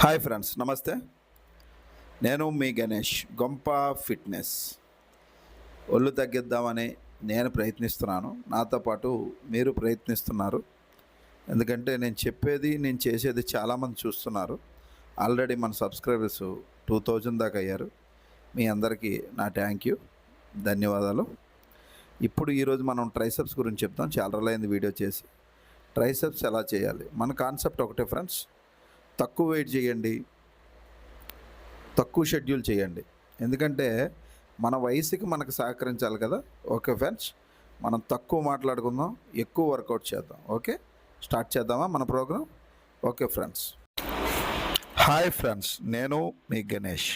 Hi friends, నమస్తే. నేను మీ గణేష్, గొంప ఫిట్నెస్. ఒళ్ళు తగ్గిద్దామని నేను ప్రయత్నిస్తున్నాను, నాతో పాటు మీరు ప్రయత్నిస్తున్నారు. ఎందుకంటే నేను చేసేది చాలామంది చూస్తున్నారు. ఆల్రెడీ మన సబ్స్క్రైబర్స్ 2000 దాకా అయ్యారు. మీ అందరికీ నా థ్యాంక్ యూ, ధన్యవాదాలు. ఇప్పుడు ఈరోజు మనం ట్రైసెప్స్ గురించి చెప్తాం. చాలా రోజులైంది వీడియో చేసి. ట్రైసెప్స్ ఎలా చేయాలి, మన కాన్సెప్ట్ ఒకటే ఫ్రెండ్స్. తక్కువ వెయిట్ చేయండి, తక్కువ షెడ్యూల్ చేయండి. ఎందుకంటే మన వయసుకి మనకు సహకరించాలి కదా. ఓకే ఫ్రెండ్స్, మనం తక్కువ మాట్లాడుకుందాం, ఎక్కువ వర్కౌట్ చేద్దాం. ఓకే, స్టార్ట్ చేద్దామా మన program? Okay friends. Hi friends, నేను మీ గణేష్.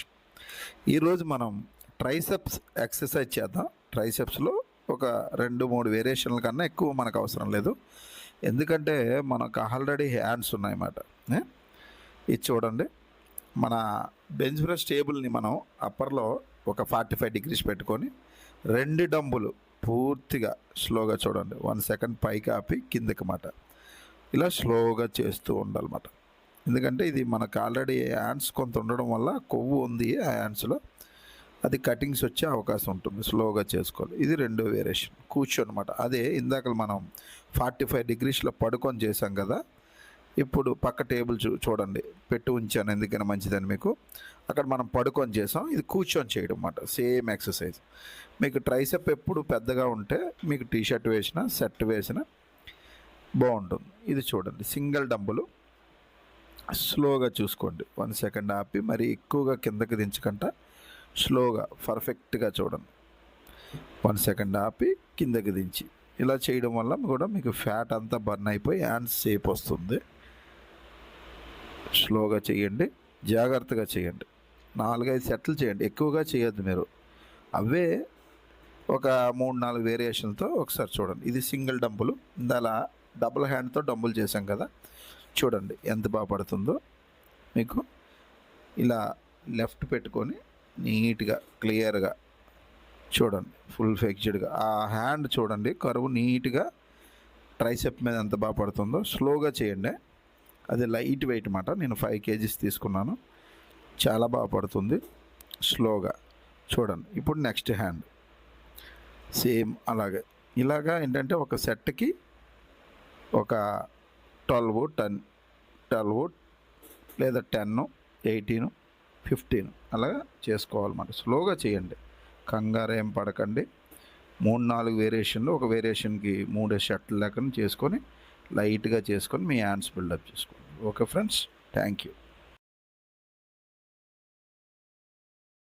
ఈరోజు మనం ట్రైసెప్స్ ఎక్సర్సైజ్ చేద్దాం. ట్రైసెప్స్లో ఒక 2-3 వేరియేషన్ల కన్నా ఎక్కువ మనకు అవసరం లేదు. ఎందుకంటే మనకు ఆల్రెడీ హ్యాండ్స్ ఉన్నాయన్నమాట. ఇది చూడండి, మన బెంచ్ ప్రెస్ టేబుల్ని మనం అప్పర్లో ఒక 45 డిగ్రీస్ పెట్టుకొని 2 డంబులు పూర్తిగా స్లోగా చూడండి, 1 సెకండ్ పైకి ఆపి కిందకి మాట ఇలా స్లోగా చేస్తూ ఉండాలన్నమాట. ఎందుకంటే ఇది మనకు ఆల్రెడీ హ్యాండ్స్ కొంత ఉండడం వల్ల కొవ్వు ఉంది ఆ హ్యాండ్స్లో, అది కటింగ్స్ వచ్చే అవకాశం ఉంటుంది. స్లోగా చేసుకోవాలి. ఇది 2వ వేరియేషన్, కూర్చోనమాట. అదే ఇందాక మనం 45 డిగ్రీస్లో పడుకొని చేసాం కదా. ఇప్పుడు పక్క టేబుల్ చూడండి, పెట్టి ఉంచాను ఎందుకైనా మంచిదని మీకు. అక్కడ మనం పడుకొని చేసాం, ఇది కూర్చొని చేయడం అన్నమాట. Same exercise. మీకు ట్రైసెప్ ఎప్పుడు పెద్దగా ఉంటే మీకు టీషర్ట్ వేసినా సెట్ వేసినా బాగుంటుంది. ఇది చూడండి, సింగిల్ డంబులు స్లోగా చూసుకోండి, 1 సెకండ్ ఆపి మరి ఎక్కువగా కిందకి దించకుండా స్లోగా పర్ఫెక్ట్గా చూడండి, 1 సెకండ్ ఆపి కిందకి దించి ఇలా చేయడం వల్ల కూడా మీకు ఫ్యాట్ అంతా బర్న్ అయిపోయి హ్యాండ్స్ షేప్ వస్తుంది. స్లోగా చేయండి, జాగ్రత్తగా చేయండి. 4-5 సెట్లు చేయండి, ఎక్కువగా చేయొద్దు మీరు. అవే ఒక 3-4 వేరియేషన్తో ఒకసారి చూడండి. ఇది సింగిల్ డంబులు, ఇందాల డబుల్ హ్యాండ్తో డంబుల్ చేసాం కదా. చూడండి ఎంత బాగా పడుతుందో మీకు. ఇలా లెఫ్ట్ పెట్టుకొని నీట్గా క్లియర్గా చూడండి, ఫుల్ ఫిక్స్డ్గా ఆ హ్యాండ్ చూడండి, కరువు నీట్గా ట్రైసెప్ మీద ఎంత బాగా పడుతుందో. స్లోగా చేయండి, అది లైట్ వెయిట్ అన్నమాట. నేను 5 kgs తీసుకున్నాను, చాలా బాగా పడుతుంది. స్లోగా చూడండి. ఇప్పుడు నెక్స్ట్ హ్యాండ్ సేమ్ అలాగే. ఇలాగా ఏంటంటే ఒక సెట్కి ఒక 12 లేదా 10, 18, 15 అలాగా చేసుకోవాలన్నమాట. స్లోగా చేయండి, కంగారు ఏం పడకండి. 3-4 వేరియేషన్లు, ఒక వేరియేషన్కి 3 షర్ట్లు లెక్కన చేసుకొని లైట్గా చేసుకొని మీ హ్యాండ్స్ బిల్డప్ చేసుకోండి. Okay friends, thank you.